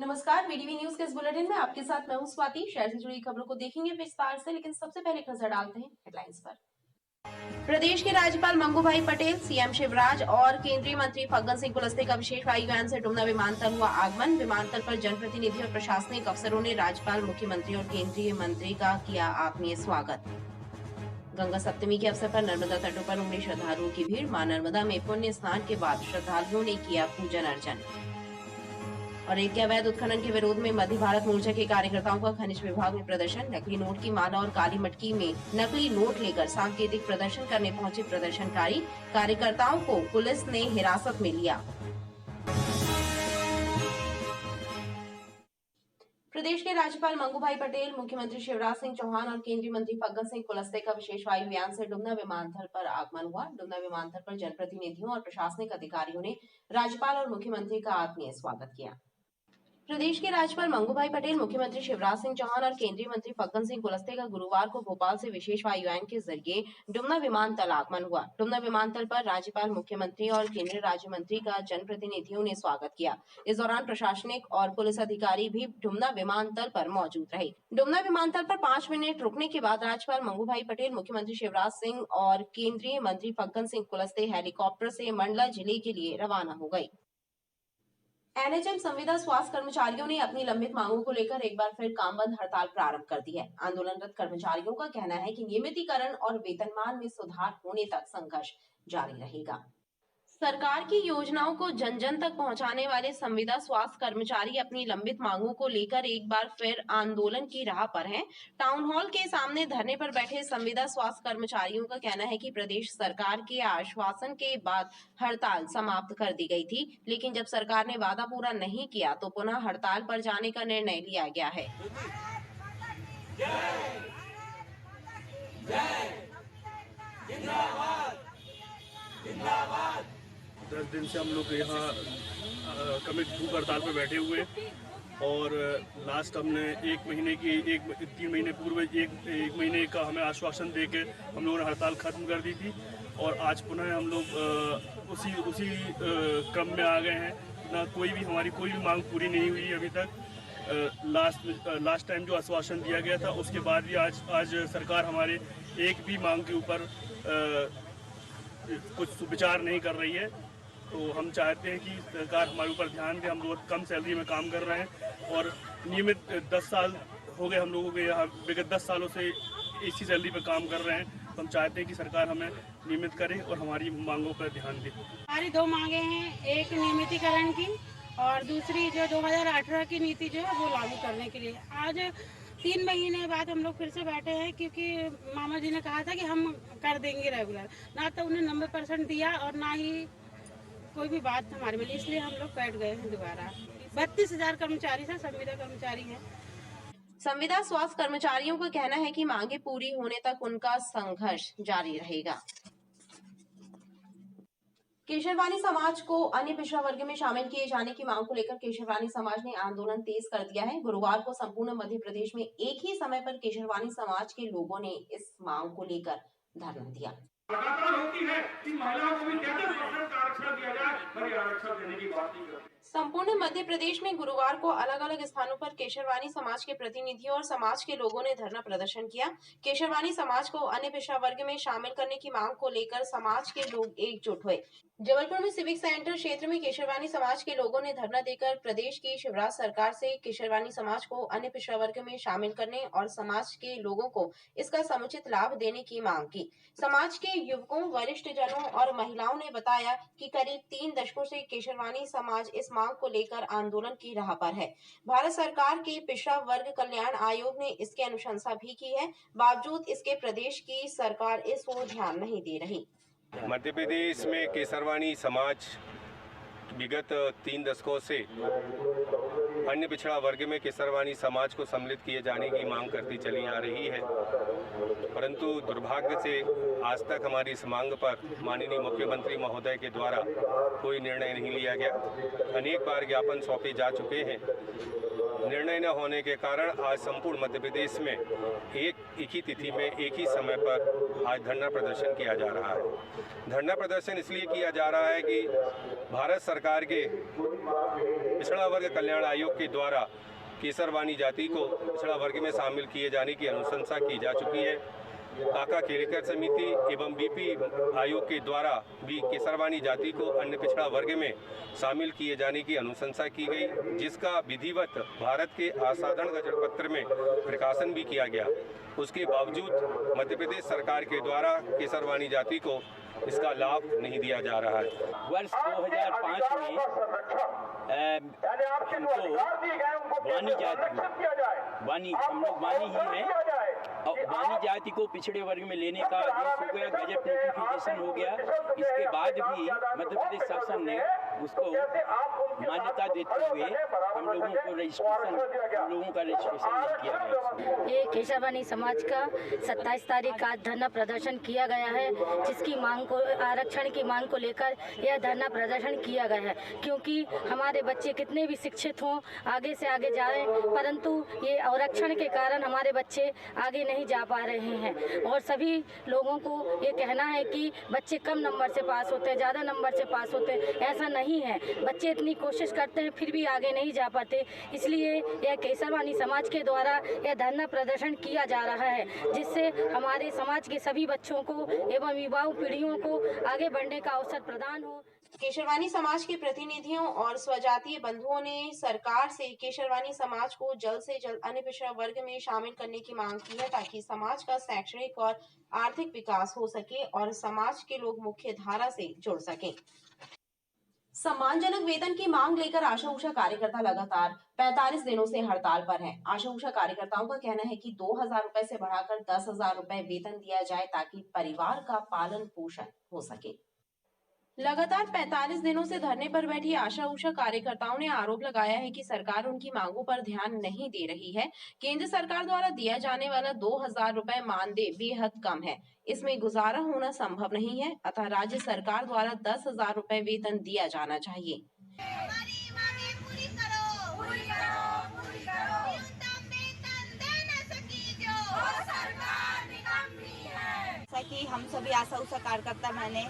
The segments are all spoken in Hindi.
नमस्कार, वीटीवी न्यूज के इस बुलेटिन में आपके साथ मैं हूं स्वाति। शहर से जुड़ी खबरों को देखेंगे विस्तार से, लेकिन सबसे पहले एक नजर डालते हैं हेडलाइंस पर। प्रदेश के राज्यपाल मंगूभाई पटेल, सीएम शिवराज और केंद्रीय मंत्री फग्गन सिंह कुलस्ते का विशेष वायुयान से डुमना विमानतल हुआ आगमन। विमानतल पर जनप्रतिनिधि और प्रशासनिक अफसरों ने राज्यपाल, मुख्यमंत्री और केंद्रीय मंत्री का किया आत्मीय स्वागत। गंगा सप्तमी के अवसर पर नर्मदा तटों पर उमड़ी श्रद्धालुओं की भीड़। मां नर्मदा में पुण्य स्नान के बाद श्रद्धालुओं ने किया पूजन अर्चन। और रेत के अवैध उत्खनन के विरोध में मध्य भारत मोर्चा के कार्यकर्ताओं का खनिज विभाग में प्रदर्शन। नकली नोट की माला और काली मटकी में नकली नोट लेकर सांकेतिक प्रदर्शन करने पहुंचे प्रदर्शनकारी। कार्यकर्ताओं को पुलिस ने हिरासत में लिया। प्रदेश के राज्यपाल मंगूभाई पटेल, मुख्यमंत्री शिवराज सिंह चौहान और केंद्रीय मंत्री फग्गन सिंह कुलस्ते का विशेष वायुयान से डुमना विमानतल पर आगमन हुआ। डुमना विमानतल पर जनप्रतिनिधियों और प्रशासनिक अधिकारियों ने राज्यपाल और मुख्यमंत्री का आत्मीय स्वागत किया। प्रदेश के राज्यपाल मंगूभाई पटेल, मुख्यमंत्री शिवराज सिंह चौहान और केंद्रीय मंत्री फग्गन सिंह कुलस्ते का गुरुवार को भोपाल से विशेष वायुयान के जरिए डुमना विमानतल आगमन हुआ। डुमना विमानतल पर राज्यपाल, मुख्यमंत्री और केंद्रीय राज्य मंत्री का जनप्रतिनिधियों ने स्वागत किया। इस दौरान प्रशासनिक और पुलिस अधिकारी भी डुमना विमानतल पर मौजूद रहे। डुमना विमानतल पर 5 मिनट रुकने के बाद राज्यपाल मंगूभाई पटेल, मुख्यमंत्री शिवराज सिंह और केंद्रीय मंत्री फग्गन सिंह कुलस्ते हेलीकॉप्टर से मंडला जिले के लिए रवाना हो गए। एनएचएम संविदा स्वास्थ्य कर्मचारियों ने अपनी लंबित मांगों को लेकर एक बार फिर काम बंद हड़ताल प्रारंभ कर दी है। आंदोलनरत कर्मचारियों का कहना है कि नियमितीकरण और वेतनमान में सुधार होने तक संघर्ष जारी रहेगा। सरकार की योजनाओं को जन जन तक पहुंचाने वाले संविदा स्वास्थ्य कर्मचारी अपनी लंबित मांगों को लेकर एक बार फिर आंदोलन की राह पर हैं। टाउन हॉल के सामने धरने पर बैठे संविदा स्वास्थ्य कर्मचारियों का कहना है कि प्रदेश सरकार के आश्वासन के बाद हड़ताल समाप्त कर दी गई थी, लेकिन जब सरकार ने वादा पूरा नहीं किया तो पुनः हड़ताल पर जाने का निर्णय लिया गया है। 10 दिन से हम लोग यहाँ कमिट भूख हड़ताल पर बैठे हुए और लास्ट हमने 3 महीने पूर्व एक महीने का हमें आश्वासन देके हम लोगों ने हड़ताल खत्म कर दी थी और आज पुनः हम लोग उसी क्रम में आ गए हैं। ना हमारी कोई भी मांग पूरी नहीं हुई अभी तक। लास्ट टाइम जो आश्वासन दिया गया था उसके बाद भी आज सरकार हमारे एक भी मांग के ऊपर कुछ विचार नहीं कर रही है। तो हम चाहते हैं कि सरकार हमारे ऊपर ध्यान दे। हम लोग कम सैलरी में काम कर रहे हैं और नियमित 10 साल हो गए हम लोगों के यहाँ, विगत 10 सालों से इसी सैलरी पर काम कर रहे हैं। तो हम चाहते हैं कि सरकार हमें नियमित करे और हमारी मांगों पर ध्यान दे। हमारी 2 मांगे हैं, एक नियमितीकरण की और दूसरी जो 2018 की नीति जो है वो लागू करने के लिए। आज 3 महीने बाद हम लोग फिर से बैठे हैं क्योंकि मामा जी ने कहा था कि हम कर देंगे रेगुलर। ना तो उन्हें 90% दिया और ना ही कोई भी बात हमारे में, इसलिए हम लोग बैठ गए हैं दोबारा। 32,000 कर्मचारी से संविदा कर्मचारी हैं। संविदा स्वास्थ्य कर्मचारियों का कहना है कि मांगे पूरी होने तक उनका संघर्ष जारी रहेगा। केशरवानी समाज को अन्य पिछड़ा वर्ग में शामिल किए जाने की मांग को लेकर केशरवानी समाज ने आंदोलन तेज कर दिया है। गुरुवार को संपूर्ण मध्य प्रदेश में एक ही समय पर केशरवानी समाज के लोगों ने इस मांग को लेकर धरना दिया। लगातार होती है कि महिलाओं को भी 33% का आरक्षण दिया जाए, पर आरक्षण देने की बात नहीं करते। संपूर्ण मध्य प्रदेश में गुरुवार को अलग अलग स्थानों पर केशरवानी समाज के प्रतिनिधियों और समाज के लोगों ने धरना प्रदर्शन किया। केशरवानी समाज को अन्य पिछड़ा वर्ग में शामिल करने की मांग को लेकर समाज के लोग एकजुट हुए। जबलपुर में सिविक सेंटर क्षेत्र में केशरवानी समाज के लोगों ने धरना देकर प्रदेश की शिवराज सरकार से केशरवानी समाज को अन्य पिछड़ा वर्ग में शामिल करने और समाज के लोगों को इसका समुचित लाभ देने की मांग की। समाज के युवकों, वरिष्ठ जनों और महिलाओं ने बताया कि करीब 3 दशकों से केशरवानी समाज इस मांग को लेकर आंदोलन की राह पर है। भारत सरकार के पिछड़ा वर्ग कल्याण आयोग ने इसकी अनुशंसा भी की है, बावजूद इसके प्रदेश की सरकार इस ओर ध्यान नहीं दे रही। मध्य प्रदेश में केशरवानी समाज विगत 3 दशकों से अन्य पिछड़ा वर्ग में केशरवानी समाज को सम्मिलित किए जाने की मांग करती चली आ रही है, परंतु दुर्भाग्य से आज तक हमारी इस मांग पर माननीय मुख्यमंत्री महोदय के द्वारा कोई निर्णय नहीं लिया गया। अनेक बार ज्ञापन सौंपे जा चुके हैं, निर्णय न होने के कारण आज संपूर्ण मध्य प्रदेश में एक ही तिथि में एक ही समय पर आज धरना प्रदर्शन किया जा रहा है। धरना प्रदर्शन इसलिए किया जा रहा है कि भारत सरकार के पिछड़ा वर्ग कल्याण आयोग के द्वारा केसरवानी जाति को पिछड़ा वर्ग में शामिल किए जाने की अनुशंसा की जा चुकी है। काका खेलकर समिति एवं बीपी आयोग के द्वारा भी केसरवानी जाति को अन्य पिछड़ा वर्ग में शामिल किए जाने की अनुशंसा की गई, जिसका विधिवत भारत के असाधारण गजट पत्र में प्रकाशन भी किया गया। उसके बावजूद मध्य प्रदेश सरकार के द्वारा केसरवानी जाति को इसका लाभ नहीं दिया जा रहा है। वर्ष 2005 में हमको वानी जाति हम लोग वानी ही हैं और वानी जाति को पिछड़े वर्ग में लेने का आदेश हो गया, गजट नोटिफिकेशन हो गया। इसके बाद भी मध्य प्रदेश शासन ने उसको मान्यता देते हुए हम लोगों का रजिस्ट्रेशन नहीं किया गया। ये केसरवानी समाज का 27 तारीख का धरना प्रदर्शन किया गया है, जिसकी मांग को आरक्षण की मांग को लेकर यह धरना प्रदर्शन किया गया है। क्योंकि हमारे बच्चे कितने भी शिक्षित हों, आगे से आगे जा रहे हैं, परंतु ये आरक्षण के कारण हमारे बच्चे आगे नहीं जा पा रहे हैं। और सभी लोगों को ये कहना है कि बच्चे कम नंबर से पास होते हैं, ज़्यादा नंबर से पास होते हैं, ऐसा नहीं है। बच्चे इतनी कोशिश करते हैं फिर भी आगे नहीं जा पाते। इसलिए यह केसरवानी समाज के द्वारा यह धरना प्रदर्शन किया जा रहा है, जिससे हमारे समाज के सभी बच्चों को एवं युवाओं पीढ़ियों को आगे बढ़ने का अवसर प्रदान हो। केशरवानी समाज के प्रतिनिधियों और स्वजातीय बंधुओं ने सरकार से केशरवानी समाज को जल्द से जल्द अन्य पिछड़ा वर्ग में शामिल करने की मांग की है, ताकि समाज का शैक्षणिक और आर्थिक विकास हो सके और समाज के लोग मुख्य धारा से जुड़ सकें। सम्मानजनक वेतन की मांग लेकर आशा उषा कार्यकर्ता लगातार 45 दिनों से हड़ताल पर हैं। आशा उषा कार्यकर्ताओं का कहना है कि 2000 रुपए से बढ़ाकर 10,000 रुपए वेतन दिया जाए, ताकि परिवार का पालन पोषण हो सके। लगातार 45 दिनों से धरने पर बैठी आशा उषा कार्यकर्ताओं ने आरोप लगाया है कि सरकार उनकी मांगों पर ध्यान नहीं दे रही है। केंद्र सरकार द्वारा दिया जाने वाला 2000 रुपए मानदेय बेहद कम है, इसमें गुजारा होना संभव नहीं है। अतः राज्य सरकार द्वारा 10,000 रुपए वेतन दिया जाना चाहिए। कि हम सभी आशा उषा कार्यकर्ता बहने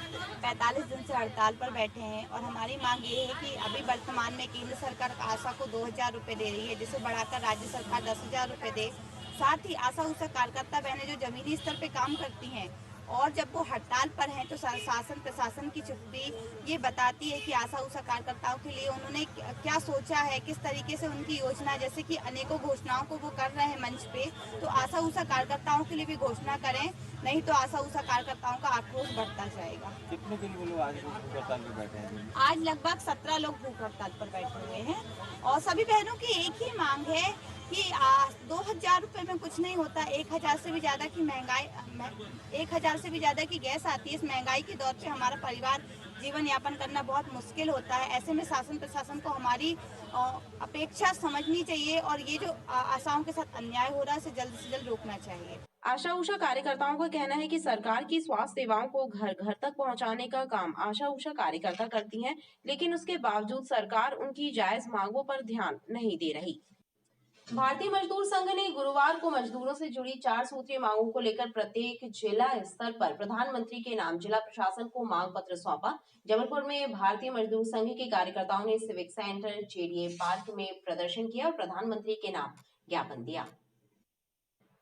45 दिन से हड़ताल पर बैठे हैं और हमारी मांग ये है कि अभी वर्तमान में केंद्र सरकार आशा को 2000 रुपए दे रही है, जिसे बढ़ाकर राज्य सरकार 10,000 रुपए दे। साथ ही आशा उषा कार्यकर्ता बहनें जो जमीनी स्तर पे काम करती हैं और जब वो हड़ताल पर हैं तो शासन प्रशासन की चुप्पी ये बताती है कि आशा उषा कार्यकर्ताओं के लिए उन्होंने क्या सोचा है, किस तरीके से उनकी योजना, जैसे कि अनेकों घोषणाओं को वो कर रहे हैं मंच पे, तो आशा उषा कार्यकर्ताओं के लिए भी घोषणा करें, नहीं तो आशा उषा कार्यकर्ताओं का आक्रोश बढ़ता जाएगा। कितने दिन लोग आज भूख हड़ताल पर बैठे हैं? आज लगभग 17 लोग भूख हड़ताल पर बैठे हुए हैं और सभी बहनों की एक ही मांग है कि 2000 रुपए में कुछ नहीं होता। 1000 से भी ज्यादा की महंगाई, 1000 से भी ज्यादा की गैस आती है। इस महंगाई के दौर पे हमारा परिवार जीवन यापन करना बहुत मुश्किल होता है। ऐसे में शासन प्रशासन को हमारी अपेक्षा समझनी चाहिए और ये जो आशाओं के साथ अन्याय हो रहा है, इसे जल्द से जल्द रोकना चाहिए। आशा उषा कार्यकर्ताओं का कहना है कि सरकार की स्वास्थ्य सेवाओं को घर घर तक पहुंचाने का काम आशा उषा कार्यकर्ता करती हैं, लेकिन उसके बावजूद सरकार उनकी जायज मांगों पर ध्यान नहीं दे रही। भारतीय मजदूर संघ ने गुरुवार को मजदूरों से जुड़ी 4 सूत्रीय मांगों को लेकर प्रत्येक जिला स्तर पर प्रधानमंत्री के नाम जिला प्रशासन को मांग पत्र सौंपा। जबलपुर में भारतीय मजदूर संघ के कार्यकर्ताओं ने सिविक सेंटर जेडीए पार्क में प्रदर्शन किया और प्रधानमंत्री के नाम ज्ञापन दिया।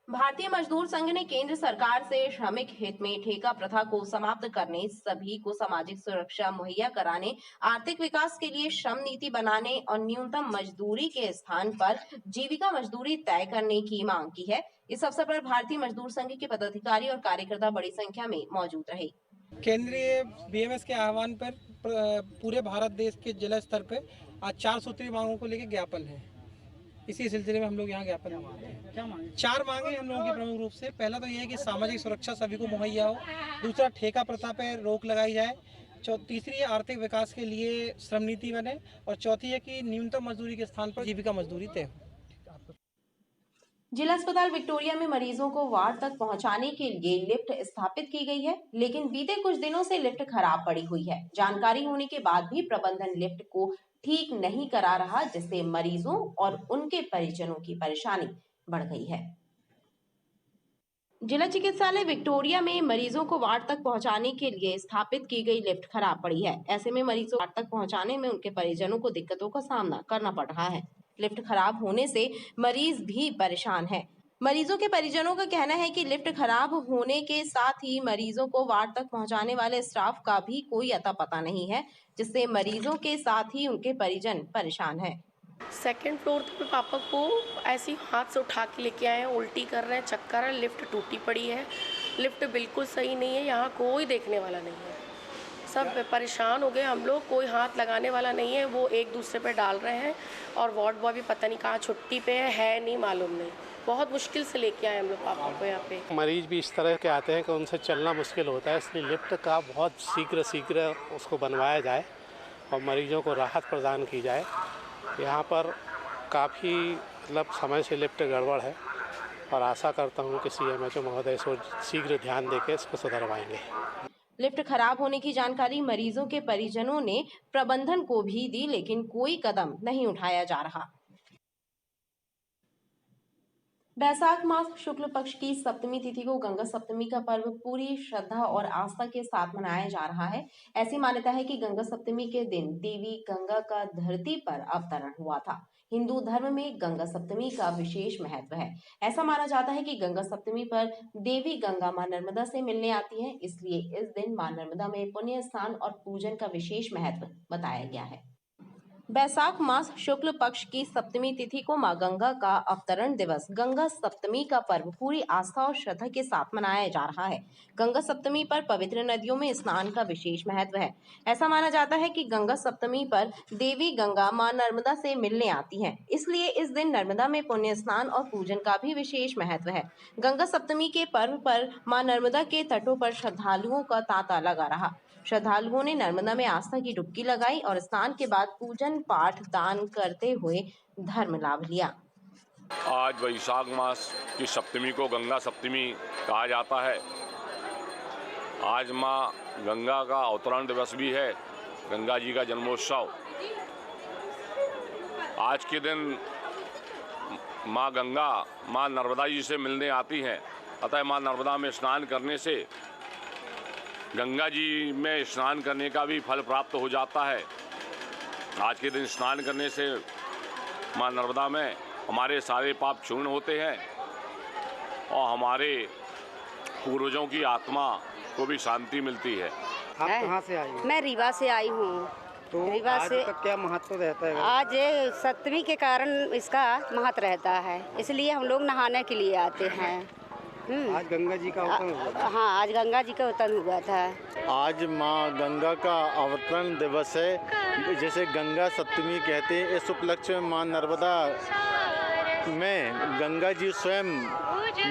भारतीय मजदूर संघ ने केंद्र सरकार से श्रमिक हित में ठेका प्रथा को समाप्त करने, सभी को सामाजिक सुरक्षा मुहैया कराने, आर्थिक विकास के लिए श्रम नीति बनाने और न्यूनतम मजदूरी के स्थान पर जीविका मजदूरी तय करने की मांग की है। इस अवसर पर भारतीय मजदूर संघ के पदाधिकारी और कार्यकर्ता बड़ी संख्या में मौजूद रहे। केंद्रीय बीएमएस के आह्वान पर पूरे भारत देश के जिला स्तर पर आज 4 सूत्रीय मांगों को लेकर ज्ञापन है। इसी सिलसिले में हम लोग यहाँ ज्ञापन देते हैं। 4 मांगे हम लोगों की प्रमुख रूप से। पहला तो ये है कि सामाजिक सुरक्षा सभी को मुहैया हो। दूसरा, ठेका प्रथा पर रोक लगाई जाए। तीसरी, आर्थिक विकास के लिए श्रम नीति बने। और चौथी है कि न्यूनतम मजदूरी के स्थान पर जीविका मजदूरी तय हो। जिला अस्पताल विक्टोरिया में मरीजों को वार्ड तक पहुंचाने के लिए लिफ्ट स्थापित की गई है, लेकिन बीते कुछ दिनों से लिफ्ट खराब पड़ी हुई है। जानकारी होने के बाद भी प्रबंधन लिफ्ट को ठीक नहीं करा रहा, जिससे मरीजों और उनके परिजनों की परेशानी बढ़ गई है। जिला चिकित्सालय विक्टोरिया में मरीजों को वार्ड तक पहुंचाने के लिए स्थापित की गई लिफ्ट खराब पड़ी है। ऐसे में मरीजों को वार्ड तक पहुंचाने में उनके परिजनों को दिक्कतों का सामना करना पड़ रहा है। लिफ्ट खराब होने से मरीज भी परेशान है। मरीजों के परिजनों का कहना है कि लिफ्ट खराब होने के साथ ही मरीजों को वार्ड तक पहुंचाने वाले स्टाफ का भी कोई अता पता नहीं है, जिससे मरीजों के साथ ही उनके परिजन परेशान है। सेकंड फ्लोर पे पापा को ऐसे ही हाथ से उठा के लेके आए हैं, उल्टी कर रहे हैं, चक्कर है, लिफ्ट टूटी पड़ी है, लिफ्ट बिल्कुल सही नहीं है, यहाँ कोई देखने वाला नहीं है, सब परेशान हो गए हम लोग, कोई हाथ लगाने वाला नहीं है, वो एक दूसरे पे डाल रहे हैं और वार्ड बॉय भी पता नहीं कहाँ छुट्टी पे है नहीं मालूम नहीं, बहुत मुश्किल से लेके आए हम लोग पापा को यहाँ पे। मरीज भी इस तरह के आते हैं कि उनसे चलना मुश्किल होता है, इसलिए लिफ्ट का बहुत शीघ्र उसको बनवाया जाए और मरीजों को राहत प्रदान की जाए। यहाँ पर काफ़ी मतलब समय से लिफ्ट गड़बड़ है और आशा करता हूँ कि CMHO महोदय इसको शीघ्र ध्यान देकर इसको सुधरवाएंगे। लिफ्ट खराब होने की जानकारी मरीजों के परिजनों ने प्रबंधन को भी दी, लेकिन कोई कदम नहीं उठाया जा रहा। बैसाख मास शुक्ल पक्ष की सप्तमी तिथि को गंगा सप्तमी का पर्व पूरी श्रद्धा और आस्था के साथ मनाया जा रहा है। ऐसी मान्यता है कि गंगा सप्तमी के दिन देवी गंगा का धरती पर अवतरण हुआ था। हिंदू धर्म में गंगा सप्तमी का विशेष महत्व है। ऐसा माना जाता है कि गंगा सप्तमी पर देवी गंगा मां नर्मदा से मिलने आती हैं, इसलिए इस दिन मां नर्मदा में पुण्य स्नान और पूजन का विशेष महत्व बताया गया है। बैसाख मास शुक्ल पक्ष की सप्तमी तिथि को मां गंगा का अवतरण दिवस गंगा सप्तमी का पर्व पूरी आस्था और श्रद्धा के साथ मनाया जा रहा है। गंगा सप्तमी पर पवित्र नदियों में स्नान का विशेष महत्व है। ऐसा माना जाता है कि गंगा सप्तमी पर देवी गंगा मां नर्मदा से मिलने आती हैं, इसलिए इस दिन नर्मदा में पुण्य स्नान और पूजन का भी विशेष महत्व है। गंगा सप्तमी के पर्व पर मां नर्मदा के तटों पर श्रद्धालुओं का तांता लगा रहा। श्रद्धालुओं ने नर्मदा में आस्था की डुबकी लगाई और स्नान के बाद पूजन पाठ दान करते हुए धर्म लाभ लिया। आज वैशाख मास की सप्तमी को गंगा सप्तमी कहा जाता है। आज माँ गंगा का अवतरण दिवस भी है, गंगा जी का जन्मोत्सव। आज के दिन माँ गंगा माँ नर्मदा जी से मिलने आती हैं, अतः माँ नर्मदा में स्नान करने से गंगा जी में स्नान करने का भी फल प्राप्त हो जाता है। आज के दिन स्नान करने से माँ नर्मदा में हमारे सारे पाप क्षुण्ण होते हैं और हमारे पूर्वजों की आत्मा को भी शांति मिलती है। आप कहाँ से आई हैं? मैं रीवा से आई हूँ। तो रीवा आज से का क्या महत्व रहता है? आज सप्तमी के कारण इसका महत्व रहता है, इसलिए हम लोग नहाने के लिए आते हैं। आज गंगा जी का अवतरण हुआ। हाँ, आज गंगा जी का अवतरण हुआ था। आज माँ गंगा का अवतरण दिवस है, जैसे गंगा सप्तमी कहते हैं। इस उपलक्ष्य में माँ नर्मदा में गंगा जी स्वयं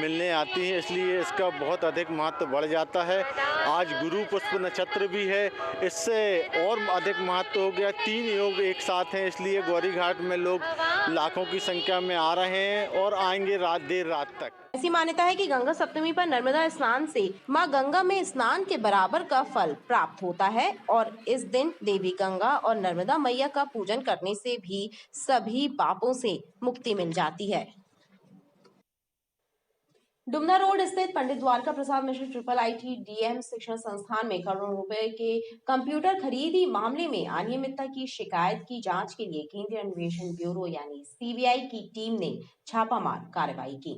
मिलने आती हैं, इसलिए इसका बहुत अधिक महत्व बढ़ जाता है। आज गुरु पुष्प नक्षत्र भी है, इससे और अधिक महत्व हो गया। 3 योग एक साथ हैं, इसलिए गौरी घाट में लोग लाखों की संख्या में आ रहे हैं और आएंगे देर रात तक। ऐसी मान्यता है कि गंगा सप्तमी पर नर्मदा स्नान से मां गंगा में स्नान के बराबर का फल प्राप्त होता है और इस दिन देवी गंगा और नर्मदा मैया का पूजन करने से भी सभी पापों से मुक्ति मिल जाती है। डुमना रोड स्थित पंडित द्वारका प्रसाद मिश्र IIIT DM शिक्षण संस्थान में करोड़ों रुपए के कंप्यूटर खरीदी मामले में अनियमितता की शिकायत की जांच के लिए केंद्रीय अन्वेषण ब्यूरो यानी CBI की टीम ने छापामार कार्रवाई की।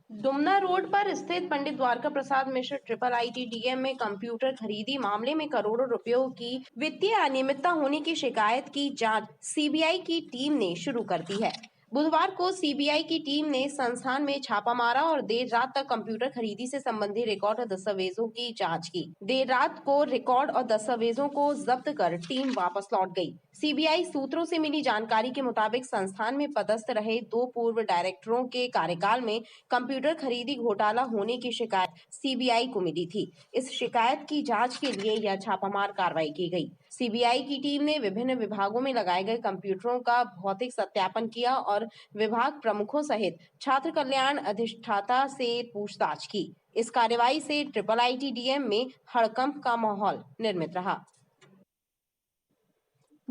डुमना रोड पर स्थित पंडित द्वारका प्रसाद मिश्र IIIT DM में कंप्यूटर खरीदी मामले में करोड़ों रुपयों की वित्तीय अनियमितता होने की शिकायत की जांच CBI की टीम ने शुरू कर दी है। बुधवार को CBI की टीम ने संस्थान में छापा मारा और देर रात तक कंप्यूटर खरीदी से संबंधित रिकॉर्ड और दस्तावेजों की जांच की। देर रात को रिकॉर्ड और दस्तावेजों को जब्त कर टीम वापस लौट गई। CBI सूत्रों से मिली जानकारी के मुताबिक संस्थान में पदस्थ रहे 2 पूर्व डायरेक्टरों के कार्यकाल में कंप्यूटर खरीदी घोटाला होने की शिकायत CBI को मिली थी। इस शिकायत की जांच के लिए यह छापामार कार्रवाई की गई। CBI की टीम ने विभिन्न विभागों में लगाए गए कंप्यूटरों का भौतिक सत्यापन किया और विभाग प्रमुखों सहित छात्र कल्याण अधिष्ठाता से पूछताछ की। इस कार्रवाई से IIIT DM में हड़कंप का माहौल निर्मित रहा।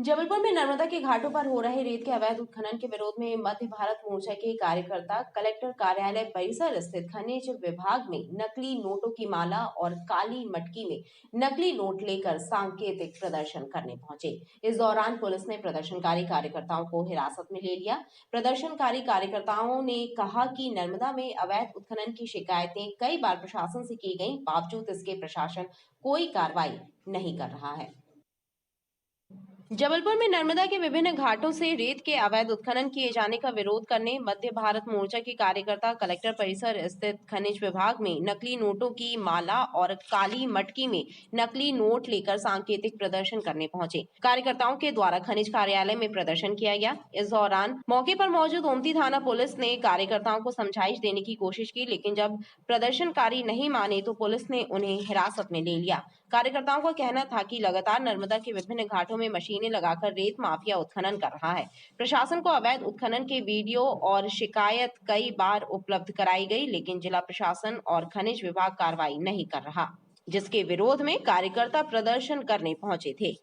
जबलपुर में नर्मदा के घाटों पर हो रहे रेत के अवैध उत्खनन के विरोध में मध्य भारत मोर्चा के कार्यकर्ता कलेक्टर कार्यालय परिसर स्थित खनिज विभाग में नकली नोटों की माला और काली मटकी में नकली नोट लेकर सांकेतिक प्रदर्शन करने पहुंचे। इस दौरान पुलिस ने प्रदर्शनकारी कार्यकर्ताओं को हिरासत में ले लिया। प्रदर्शनकारी कार्यकर्ताओं ने कहा कि नर्मदा में अवैध उत्खनन की शिकायतें कई बार प्रशासन से की गई, बावजूद इसके प्रशासन कोई कार्रवाई नहीं कर रहा है। जबलपुर में नर्मदा के विभिन्न घाटों से रेत के अवैध उत्खनन किए जाने का विरोध करने मध्य भारत मोर्चा के कार्यकर्ता कलेक्टर परिसर स्थित खनिज विभाग में नकली नोटों की माला और काली मटकी में नकली नोट लेकर सांकेतिक प्रदर्शन करने पहुंचे। कार्यकर्ताओं के द्वारा खनिज कार्यालय में प्रदर्शन किया गया। इस दौरान मौके पर मौजूद ओमती थाना पुलिस ने कार्यकर्ताओं को समझाइश देने की कोशिश की, लेकिन जब प्रदर्शनकारी नहीं माने तो पुलिस ने उन्हें हिरासत में ले लिया। कार्यकर्ताओं का कहना था कि लगातार नर्मदा के विभिन्न घाटों में मशीनें लगाकर रेत माफिया उत्खनन कर रहा है। प्रशासन को अवैध उत्खनन के वीडियो और शिकायत कई बार उपलब्ध कराई गई, लेकिन जिला प्रशासन और खनिज विभाग कार्रवाई नहीं कर रहा, जिसके विरोध में कार्यकर्ता प्रदर्शन करने पहुंचे थे।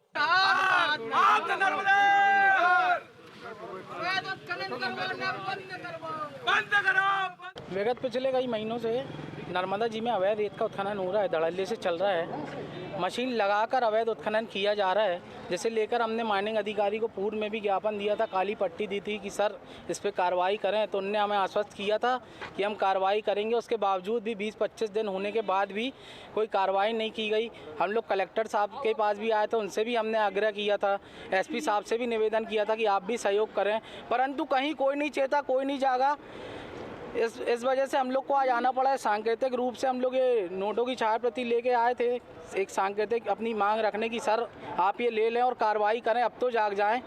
विगत पिछले कई महीनों से नर्मदा जी में अवैध रेत का उत्खनन हो रहा है, धड़ल्ले से चल रहा है। मशीन लगाकर अवैध उत्खनन किया जा रहा है, जिसे लेकर हमने माइनिंग अधिकारी को पूर्व में भी ज्ञापन दिया था, काली पट्टी दी थी कि सर इस पर कार्रवाई करें, तो उनने हमें आश्वस्त किया था कि हम कार्रवाई करेंगे। उसके बावजूद भी 20-25 दिन होने के बाद भी कोई कार्रवाई नहीं की गई। हम लोग कलेक्टर साहब के पास भी आए थे, उनसे भी हमने आग्रह किया था, एसपी साहब से भी निवेदन किया था कि आप भी सहयोग करें, परंतु कहीं कोई नहीं चेता, कोई नहीं जागा। इस वजह से हम लोग को आज आना पड़ा है। सांकेतिक रूप से हम लोग ये नोटों की छाया प्रति लेके आए थे, एक सांकेतिक अपनी मांग रखने की, सर आप ये ले लें और कार्रवाई करें, अब तो जाग जाएं।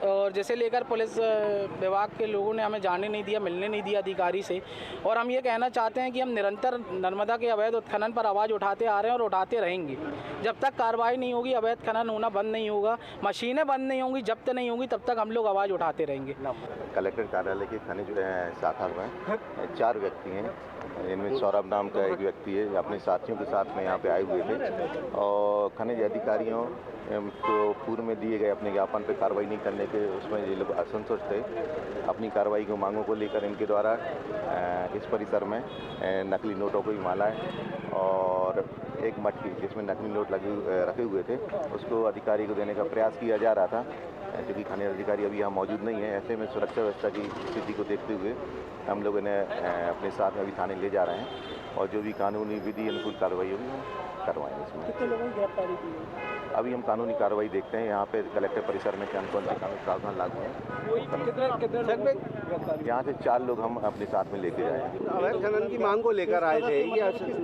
और जैसे लेकर पुलिस विभाग के लोगों ने हमें जाने नहीं दिया, मिलने नहीं दिया अधिकारी से। और हम ये कहना चाहते हैं कि हम निरंतर नर्मदा के अवैध उत्खनन पर आवाज़ उठाते आ रहे हैं और उठाते रहेंगे। जब तक कार्रवाई नहीं होगी, अवैध खनन होना बंद नहीं होगा, मशीनें बंद नहीं होंगी, जब्त नहीं होंगी, तब तक हम लोग आवाज़ उठाते रहेंगे। कलेक्टर कार्यालय के खनिज शाखा में 4 व्यक्ति हैं, इनमें सौरभ नाम का एक व्यक्ति है, अपने साथियों के साथ में यहाँ पे आए हुए थे और खनिज अधिकारियों को पूर्व में दिए गए अपने ज्ञापन पे कार्रवाई नहीं करने के उसमें ये लोग असंतुष्ट थे। अपनी कार्रवाई की मांगों को लेकर इनके द्वारा इस परिसर में नकली नोटों की मालाएं और एक मटकी जिसमें नकली नोट रखे हुए थे, उसको अधिकारी को देने का प्रयास किया जा रहा था। क्योंकि खनिज अधिकारी अभी यहाँ मौजूद नहीं है, ऐसे में सुरक्षा व्यवस्था की स्थिति को देखते हुए हम लोग इन्हें अपने साथ में अभी थाने ले जा रहे हैं और जो भी कानूनी विधि अनुकूल कार्रवाई होगी करवाएंगे। इसमें कितने लोगों की गिरफ्तारी की है? अभी हम कानूनी कार्रवाई देखते हैं यहाँ पे कलेक्टर परिसर में कौन कौन से कानूनी प्रावधान लागू हैं। यहाँ से 4 लोग हम अपने साथ में लेके जाएंगे। अवैध खनन की मांग को लेकर आए थे कि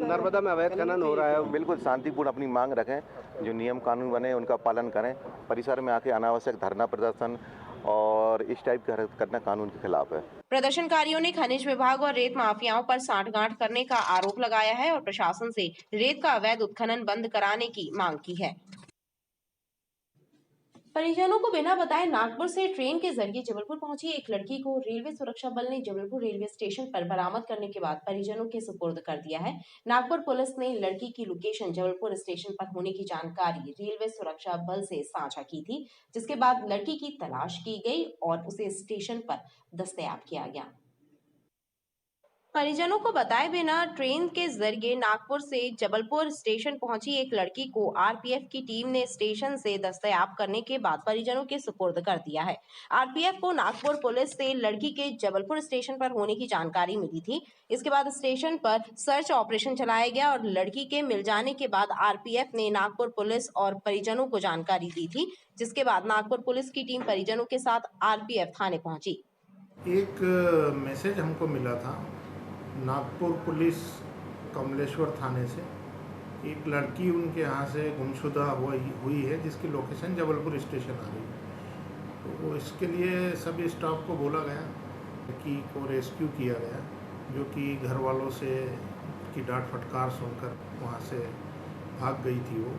नर्मदा में अवैध खनन हो रहा है, बिल्कुल शांतिपूर्ण अपनी मांग रखें, जो नियम कानून बने उनका पालन करें। परिसर में आके अनावश्यक धरना प्रदर्शन और इस टाइप का करना कानून के खिलाफ है। प्रदर्शनकारियों ने खनिज विभाग और रेत माफियाओं पर सांठगांठ करने का आरोप लगाया है और प्रशासन से रेत का अवैध उत्खनन बंद कराने की मांग की है। परिजनों को बिना बताए नागपुर से ट्रेन के जरिए जबलपुर पहुंची एक लड़की को रेलवे सुरक्षा बल ने जबलपुर रेलवे स्टेशन पर बरामद करने के बाद परिजनों के सुपुर्द कर दिया है। नागपुर पुलिस ने लड़की की लोकेशन जबलपुर स्टेशन पर होने की जानकारी रेलवे सुरक्षा बल से साझा की थी, जिसके बाद लड़की की तलाश की गई और उसे स्टेशन पर दस्तयाब किया गया। परिजनों को बताए बिना ट्रेन के जरिए नागपुर से जबलपुर स्टेशन पहुंची एक लड़की को आरपीएफ की टीम ने स्टेशन से दस्तयाब करने के बाद परिजनों के सुपुर्द कर दिया है। आरपीएफ को नागपुर पुलिस से लड़की के जबलपुर स्टेशन पर होने की जानकारी मिली थी। इसके बाद स्टेशन पर सर्च ऑपरेशन चलाया गया और लड़की के मिल जाने के बाद आरपीएफ ने नागपुर पुलिस और परिजनों को जानकारी दी थी, जिसके बाद नागपुर पुलिस की टीम परिजनों के साथ आरपीएफ थाने पहुंची। एक मैसेज हमको मिला था नागपुर पुलिस कमलेश्वर थाने से, एक लड़की उनके यहाँ से गुमशुदा हुई है जिसकी लोकेशन जबलपुर स्टेशन आ रही है। तो इसके लिए सभी स्टाफ को बोला गया, लड़की को रेस्क्यू किया गया, जो कि घर वालों से की डांट फटकार सुनकर वहाँ से भाग गई थी वो,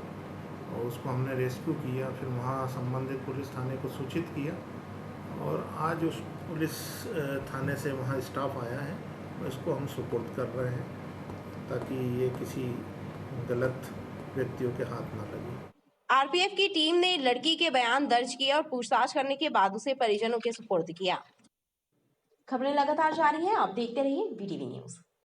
और उसको हमने रेस्क्यू किया। फिर वहाँ संबंधित पुलिस थाने को सूचित किया और आज उस पुलिस थाने से वहाँ स्टाफ आया है, इसको हम सुपुर्द कर रहे हैं ताकि ये किसी गलत व्यक्तियों के हाथ ना लगे। आरपीएफ की टीम ने लड़की के बयान दर्ज किया और पूछताछ करने के बाद उसे परिजनों के सुपुर्द किया। खबरें लगातार जारी हैं, आप देखते रहिए BTV न्यूज।